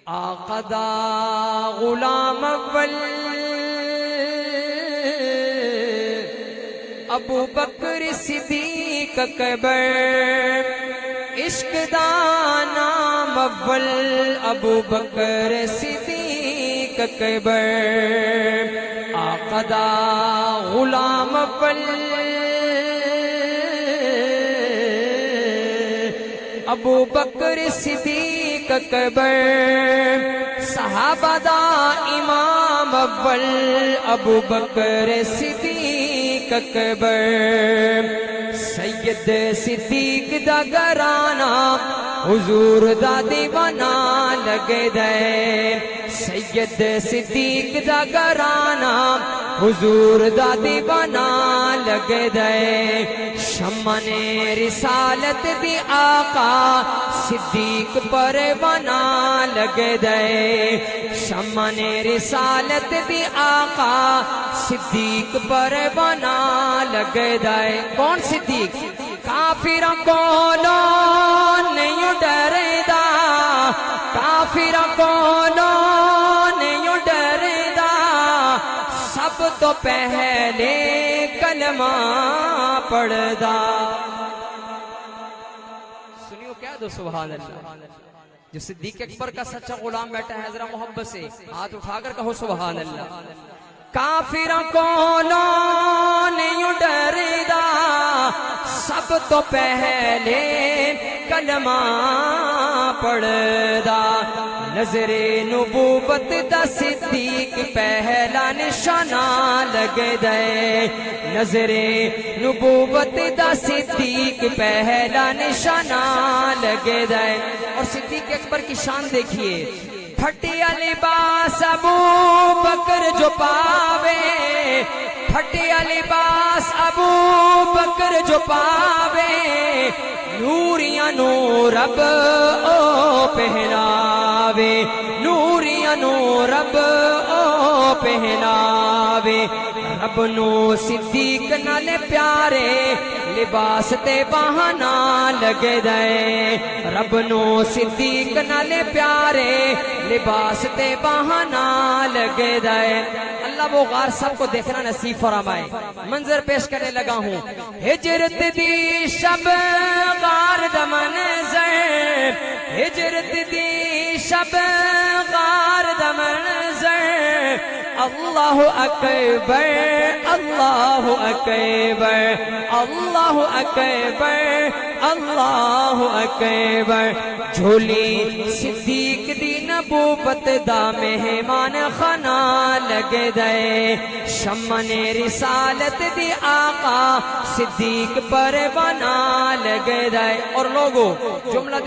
آقا دا غلام اول ابو بکر صدیق اکبر، عشق دا نام اول ابو بکر صدیق اکبر، آقا دا غلام اول ابو بکر صدیق اکبر، صحابہ دا امام اول ابو بکر صدیق اکبر، سید صدیق دا گرانا حضور دا دیوانا لگے دے، سید صدیق دا گرانا حضور دا دیوانا لگے دے، شمن رسالت دی آقا صدیق پروانہ لگے دے، شمن رسالت دی آقا صدیق پروانہ لگے دے۔ کون صدیق؟ کافراں کولوں نہیں ڈرے دا، کافراں کولوں نہیں ڈرے دا، سب تو پہلے کلمہ پڑھدا۔ سنیو کیا دو سبحان اللہ، جو صدیق اکبر کا سچا غلام بیٹھا ہے ذرا محبت سے ہاتھ اٹھا کر کہو سبحان اللہ۔ کافراں کولوں نہیں ڈرے دا، سب تو پہلے کلمہ پڑھدا، نظر نبوت دا صدیق پہلا نشانہ لگے دے، نظر نبوت دا صدیق پہلا نشانہ لگے دے۔ اور صدیق اکبر کی شان دیکھیے، پھٹیا لباس ابو بکر جو پاوے، پھٹیا لباس ابو بکر جو پاوے، نوریاں نو رب او پہناوے، نوریاں نو رب او پہناوے، رب نو صدیق نال پیارے لباس تے بہانا لگے دے، رب نو صدیق نال پیارے لباس تے بہانا لگے دے۔ اللہ وہ غار سب کو دیکھنا نصیب فرمائے۔ منظر پیش کرنے لگا ہوں، ہجرت دی شب غار دا منظر، ہجرت دی شب غار دا منظر، اللہ اکبر اللہ اکبر اللہ اکبر اللہ اکبر، جھولی صدیق دی نبوت دا مہمان خانہ لگے دے، شمن رسالت دی آقا صدیق پروانہ لگے دے۔ اور لوگوں جملہ